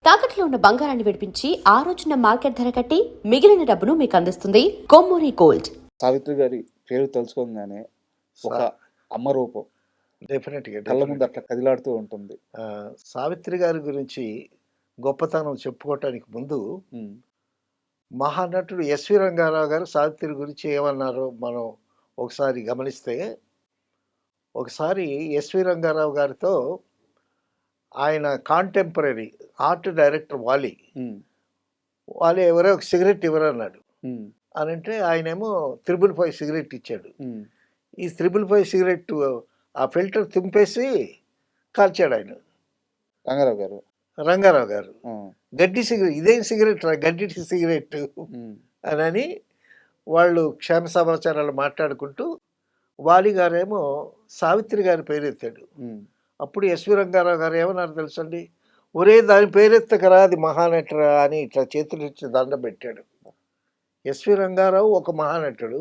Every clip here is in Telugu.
తాకట్లో ఉన్న బంగారాన్ని విడిపించి ఆ రోజున మార్కెట్ ధర కట్టి మిగిలిన డబ్బును మీకు అందిస్తుంది కొమ్మూరి గోల్డ్. సావిత్రి గారి పేరు తలుచుకోగానే ఒక అమ్మ రూపం డెఫినెట్గా కళ్ళ ముందు అట్లా కదిలాడుతూ ఉంటుంది. సావిత్రి గారి గురించి గొప్పతనం చెప్పుకోవటానికి ముందు మహానటుడు ఎస్వి రంగారావు గారు సావిత్రి గురించి ఏమన్నారో మనం ఒకసారి గమనిస్తే, ఒకసారి ఎస్వి రంగారావు గారితో ఆయన కాంటెంపరీ ఆర్ట్ డైరెక్టర్ వాలి ఎవరో ఒక సిగరెట్ ఇవ్వరన్నాడు. అని అంటే ఆయనేమో 555 సిగరెట్ ఇచ్చాడు. ఈ 555 సిగరెట్ ఆ ఫిల్టర్ తుంపేసి కాల్చాడు ఆయన రంగారావు గారు. గడ్డి సిగరెట్, ఇదేం సిగరెట్ రా, గడ్డి సిగరెట్ అని వాళ్ళు క్షేమ సమాచారాలు మాట్లాడుకుంటూ వాలి గారేమో సావిత్రి గారి పేరెత్తాడు. అప్పుడు ఎస్వి రంగారావు గారు ఏమన్నారు తెలుసండి, ఒరే దాని పేరెత్తకరా, అది మహానటరా అని ఇట్లా చేతులు ఇచ్చి దండం పెట్టాడు. ఎస్వి రంగారావు ఒక మహానటుడు,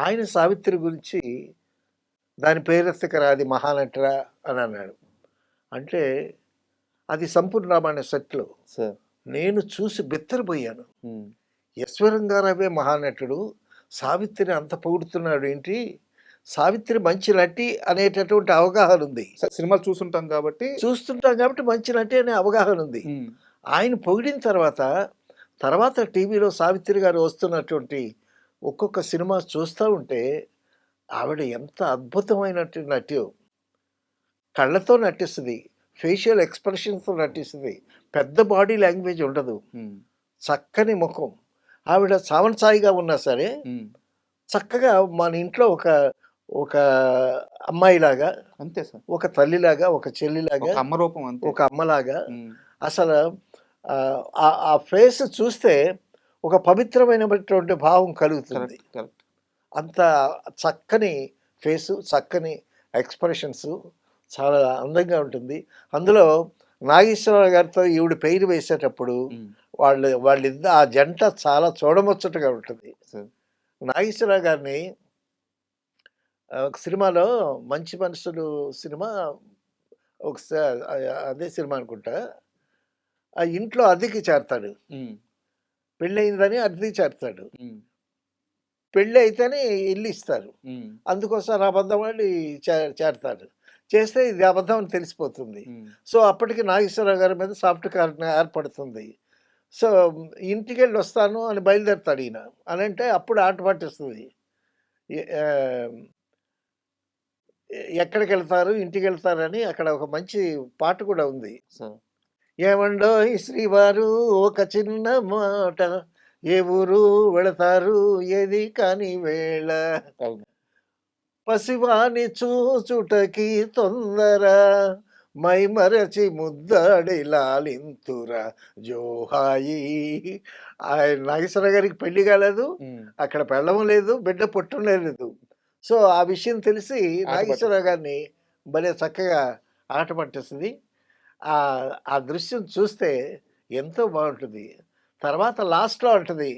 ఆయన సావిత్రి గురించి దాని పేరెత్తకరా, అది మహానటరా అని అన్నాడు. అంటే అది సంపూర్ణ రామాయణ సెట్లో నేను చూసి బెత్తరపోయాను. ఎస్వి రంగారావే మహానటుడు, సావిత్రిని అంత పొగుడుతున్నాడు ఏంటి, సావిత్రి మంచి నటి అనేటటువంటి అవగాహన ఉంది. సినిమాలు చూస్తుంటాం కాబట్టి మంచి నటి అనే అవగాహన ఉంది. ఆయన పొగిడిన తర్వాత టీవీలో సావిత్రి గారు వస్తున్నటువంటి ఒక్కొక్క సినిమా చూస్తూ ఉంటే ఆవిడ ఎంత అద్భుతమైనటువంటి నటి, కళ్ళతో నటిస్తుంది, ఫేషియల్ ఎక్స్ప్రెషన్స్తో నటిస్తుంది, పెద్ద బాడీ లాంగ్వేజ్ ఉండదు, చక్కని ముఖం. ఆవిడ సావన్ సాయిగా ఉన్నా సరే చక్కగా మన ఇంట్లో ఒక అమ్మాయిలాగా, అంతే సార్, ఒక తల్లిలాగా, ఒక చెల్లిలాగా, అమ్మ రూపం, ఒక అమ్మలాగా. అసలు ఆ ఫేస్ చూస్తే ఒక పవిత్రమైనటువంటి భావం కలుగుతుంది. అంత చక్కని ఫేసు, చక్కని ఎక్స్ప్రెషన్స్, చాలా అందంగా ఉంటుంది. అందులో నాగేశ్వరరావు గారితో ఈవిడ పేరు వేసేటప్పుడు వాళ్ళిద్దరు ఆ జంట చాలా చూడముచ్చటగా ఉంటుంది. నాగేశ్వరరావు గారిని ఒక సినిమాలో మంచి మనుషులు సినిమా, ఒకసారి అదే సినిమా అనుకుంటా, ఆ ఇంట్లో అద్దెకి చేరతాడు, పెళ్ళయిందని అద్దెకి చేరతాడు, పెళ్ళి అయితేనే ఇల్లు ఇస్తారు, అందుకోసం అబద్ధం వాళ్ళు చేరతాడు. చేస్తే ఇది అబద్ధం అని తెలిసిపోతుంది. సో అప్పటికి నాగేశ్వరరావు గారి మీద సాఫ్ట్ కార్నర్ ఏర్పడుతుంది. సో ఇంటికి వెళ్ళి వస్తాను అని బయలుదేరుతాడు ఈయన. అని అంటే అప్పుడు ఆట పట్టిస్తుంది, ఎక్కడికి వెళ్తారు, ఇంటికి వెళ్తారని. అక్కడ ఒక మంచి పాట కూడా ఉంది. ఏమండో శ్రీవారు ఒక చిన్న మాట, ఏ ఊరు వెళతారు ఏది కాని వేళ, పసివాని చూచుటకి తొందర, మై మరచి ముద్దడి లాలింతురా జోహాయి. ఆయన నాగేశ్వర గారికి పెళ్లి కాలేదు, అక్కడ పెళ్ళం లేదు, బిడ్డ పుట్టం లేదు. సో ఆ విషయం తెలిసి నాగేశ్వరరావు గారిని భలే చక్కగా ఆట పట్టేస్తుంది. ఆ దృశ్యం చూస్తే ఎంతో బాగుంటుంది. తర్వాత లాస్ట్లో అంటుంది,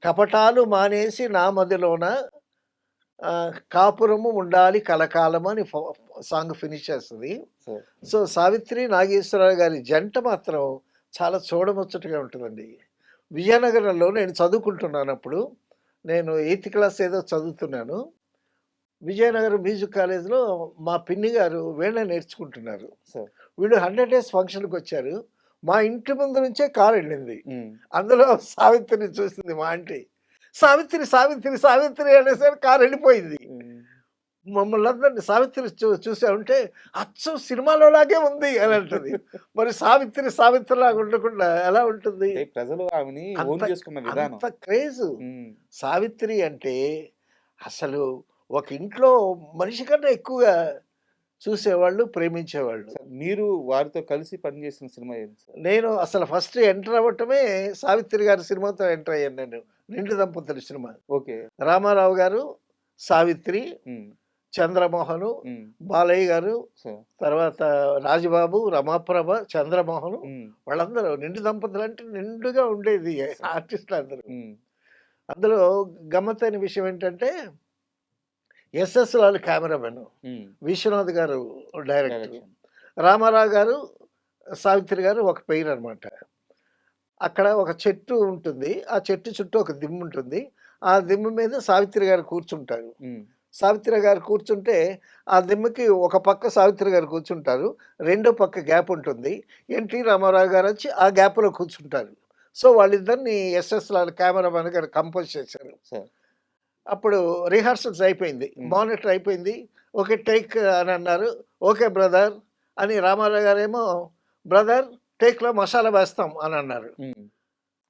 కపటాలు మానేసి నా మదిలోన కాపురము ఉండాలి కలకాలం అని సాంగ్ ఫినిష్ చేస్తుంది. సో సావిత్రి నాగేశ్వరరావు గారి జంట మాత్రం చాలా చూడముచ్చటగా ఉంటుందండి. విజయనగరంలో నేను చదువుకుంటున్నాను, అప్పుడు నేను 8th క్లాస్ ఏదో చదువుతున్నాను. విజయనగరం మ్యూజిక్ కాలేజ్లో మా పిన్ని గారు వీణ నేర్చుకుంటున్నారు. వీళ్ళు 100 days ఫంక్షన్కి వచ్చారు. మా ఇంటి ముందు నుంచే కారు వెళ్ళింది. అందులో సావిత్రిని చూసింది మా ఆంటీ. సావిత్రి సావిత్రి సావిత్రి అనేసరి కారు వెళ్ళిపోయింది. మమ్మల్ని అందరినీ సావిత్రి చూసామంటే అచ్చం సినిమాలో లాగే ఉంది అని అంటుంది. మరి సావిత్రి సావిత్రి లాగా ఉండకుండా ఎలా ఉంటుంది? ప్రజలు అంత క్రేజ్. సావిత్రి అంటే అసలు ఒక ఇంట్లో మనిషి కన్నా ఎక్కువగా చూసేవాళ్ళు, ప్రేమించేవాళ్ళు. మీరు వారితో కలిసి పనిచేసిన సినిమా ఏంటి సార్? నేను అసలు ఫస్ట్ ఎంటర్ అవ్వటమే సావిత్రి గారి సినిమాతో ఎంటర్ అయ్యాను నేను. నిండు దంపతుల సినిమా. ఓకే. రామారావు గారు, సావిత్రి, చంద్రమోహను, బాలయ్య గారు, తర్వాత రాజబాబు, రమాప్రభ, చంద్రమోహను, వాళ్ళందరూ నిండు దంపతులు అంటే నిండుగా ఉండేది ఆర్టిస్టులు అందరూ. అందులో గమ్మత్తైన విషయం ఏంటంటే, ఎస్ఎస్ లాల్ కెమెరామెన్, విశ్వనాథ్ గారు డైరెక్టర్, రామారావు గారు సావిత్రి గారు ఒక పెయిర్ అనమాట. అక్కడ ఒక చెట్టు ఉంటుంది. ఆ చెట్టు చుట్టూ ఒక దిమ్మ ఉంటుంది. ఆ దిమ్మ మీద సావిత్రి గారు కూర్చుంటారు. సావిత్రి గారు కూర్చుంటే ఆ దిమ్మకి ఒక పక్క సావిత్రి గారు కూర్చుంటారు. రెండో పక్క గ్యాప్ ఉంటుంది. ఎన్టీ రామారావు గారు వచ్చి ఆ గ్యాప్‌లో కూర్చుంటారు. సో, వాళ్ళిద్దరిని ఎస్ఎస్ లాల్ కెమెరామన్ గారు కంపోజ్ చేశారు. సార్. అప్పుడు రిహార్సల్స్ అయిపోయింది. హ్మ్. మానిటర్ అయిపోయింది. ఓకే టేక్ అని అన్నారు. ఓకే బ్రదర్ అని రామారావు గారేమో బ్రదర్ టేక్‌లో మసాలా వేస్తాం అని అన్నారు.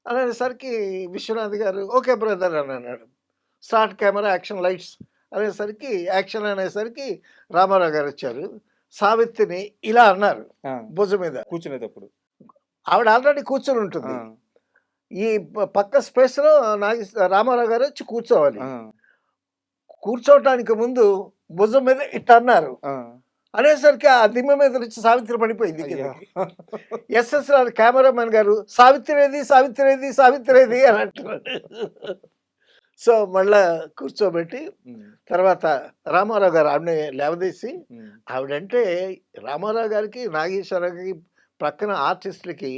అనేసరికి విశ్వనాథ్ గారు ఓకే బ్రదర్ అని అన్నాడు. స్టార్ట్ కెమెరా యాక్షన్ లైట్స్ అనేసరికి యాక్షన్ అనేసరికి రామారావు గారు వచ్చారు. సావిత్రిని ఇలా అన్నారు భుజం మీద. కూర్చునేటప్పుడు. ఆవిడ ఆల్రెడీ కూర్చొని ఉంటుంది. ఈ పక్క స్పేస్‌లో రామారావు గారు వచ్చి కూర్చోవాలి. కూర్చోవటానికి ముందు భుజం మీద ఇట్ట అన్నారు. అనేసరికి ఆ దిమ్మ మీద నుంచి సావిత్రి పడిపోయింది కిందకి. ఎస్ఎస్ రావు కెమెరామెన్ గారు సావిత్రేది సావిత్రేది సావిత్రేది అని అంటున్నాడు. సో మళ్ళా కూర్చోబెట్టి తర్వాత రామారావు గారు ఆవిడని లేవదీసి ఆవిడంటే రామారావు గారికి నాగేశ్వరరావుకి ప్రక్కన ఆర్టిస్టులకి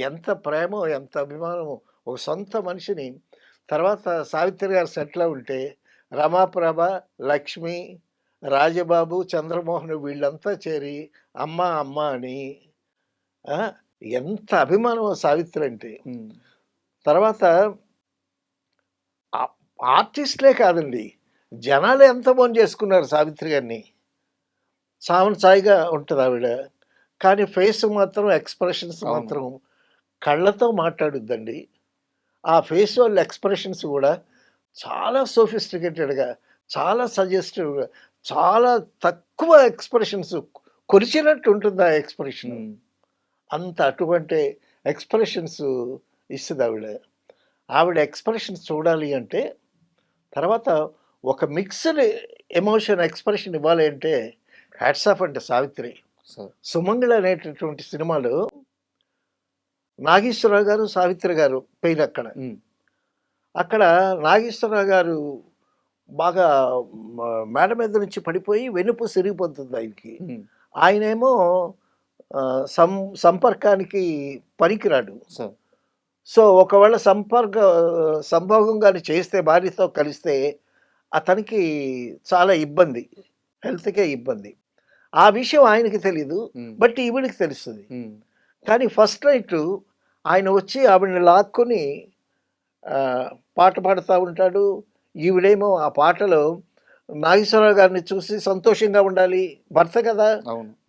ఎంత ప్రేమో ఎంత అభిమానమో ఒక సొంత మనిషిని. తర్వాత సావిత్రి గారు సెట్లో ఉంటే రమాప్రభ లక్ష్మి రాజబాబు చంద్రమోహన్ వీళ్ళంతా చేరి అమ్మ అమ్మ అని ఎంత అభిమానం సావిత్రి అంటే. తర్వాత ఆర్టిస్టులే కాదండి జనాలు ఎంత బాగుని చేసుకున్నారు సావిత్రి గారిని. సాయిగా ఉంటుంది ఆవిడ. కానీ ఫేస్ మాత్రం ఎక్స్ప్రెషన్స్ మాత్రం కళ్ళతో మాట్లాడుద్దండి. ఆ ఫేస్ వాళ్ళ ఎక్స్ప్రెషన్స్ కూడా చాలా సోఫిస్టికేటెడ్గా చాలా సజెస్టివ్గా చాలా తక్కువ ఎక్స్ప్రెషన్స్ కొలిచినట్టు ఉంటుంది ఆ ఎక్స్ప్రెషన్. అంత అటువంటి ఎక్స్ప్రెషన్స్ ఇస్తుంది ఆవిడ. ఆవిడ ఎక్స్ప్రెషన్స్ చూడాలి అంటే తర్వాత ఒక మిక్స్డ్ ఎమోషన్ ఎక్స్ప్రెషన్ ఇవ్వాలి అంటే హ్యాట్స్ ఆఫ్ అంటే సావిత్రి. సుమంగళ అనేటటువంటి సినిమాలో నాగేశ్వరరావు గారు సావిత్రి గారు పెయిన్ అక్కడ నాగేశ్వరరావు గారు బాగా మేడ మీద నుంచి పడిపోయి వెనుపు సిరిగిపోతుంది ఆయనకి. ఆయనేమో సంపర్కానికి పనికిరాడు. సో ఒకవేళ సంభోగం కానీ చేస్తే భార్యతో కలిస్తే అతనికి చాలా ఇబ్బంది, హెల్త్కే ఇబ్బంది. ఆ విషయం ఆయనకి తెలీదు, బట్ ఈవిడికి తెలుస్తుంది. కానీ ఫస్ట్ నైట్ ఆయన వచ్చి ఆవిడని లాక్కుని పాట పాడుతూ ఉంటాడు. ఈవిడేమో ఆ పాటలో నాగేశ్వరరావు గారిని చూసి సంతోషంగా ఉండాలి, భర్త కదా,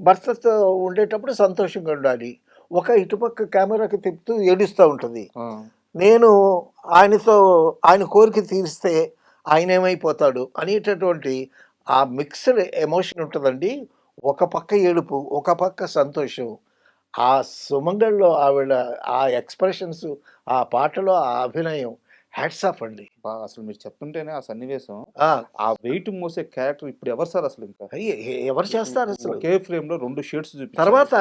భర్తతో ఉండేటప్పుడు సంతోషంగా ఉండాలి. ఒక ఇటుపక్క కెమెరాకి తిప్పుతూ ఏడుస్తూ ఉంటుంది. నేను ఆయన కోరిక తీరిస్తే ఆయన ఏమైపోతాడు అనేటటువంటి ఆ మిక్స్డ్ ఎమోషన్ ఉంటుందండి. ఒక పక్క ఏడుపు, ఒక పక్క సంతోషం. ఆ సుమంగళలో ఆవిడ ఆ ఎక్స్ప్రెషన్స్, ఆ పాటలో ఆ అభినయం హ్యాట్స్ ఆఫ్ అండి. అసలు మీరు చెప్తుంటేనే ఆ సన్నివేశం, ఆ వెయిట్ మోసే క్యారెక్టర్ ఇప్పుడు ఎవరు సార్ అసలు? ఇంకా ఎవరు చేస్తారు అసలు? ఒకే ఫ్రేమ్ లో 2 షేడ్స్ చూపించారు. తర్వాత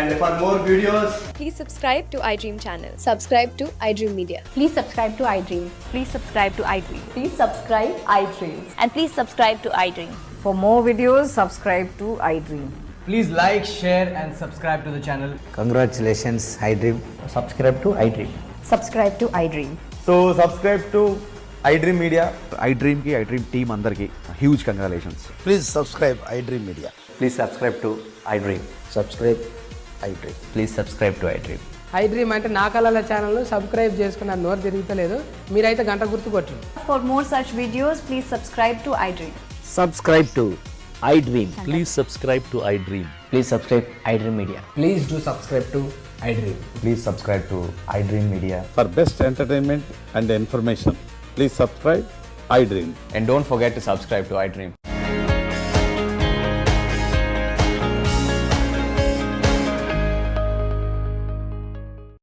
And for more videos, please subscribe to iDream channel. Subscribe to iDream Media. Please subscribe to iDream. Please subscribe to iDream. Please subscribe iDream. And please subscribe to iDream. For more videos, subscribe to iDream. please like, share and subscribe to the channel. Congratulations, iDream. Subscribe to iDream. Subscribe to iDream. So subscribe to iDream Media. iDream ki iDream team andarki huge congratulations. Please subscribe iDream Media. Please subscribe to iDream. Subscribe iDream. Please subscribe to iDream. iDream అంటే నా కళల ఛానల్ సబ్స్క్రైబ్ చేసుకున్న నోరు తిరుగుతలేదు, మీరైతే గంట గుర్తు కొట్టండి. For more such videos, please subscribe to iDream. Subscribe to iDream. Please subscribe to iDream. Please subscribe iDream Media. Please do subscribe to iDream. Please subscribe to iDream Media. For best entertainment and information, please subscribe iDream. And don't forget to subscribe to iDream.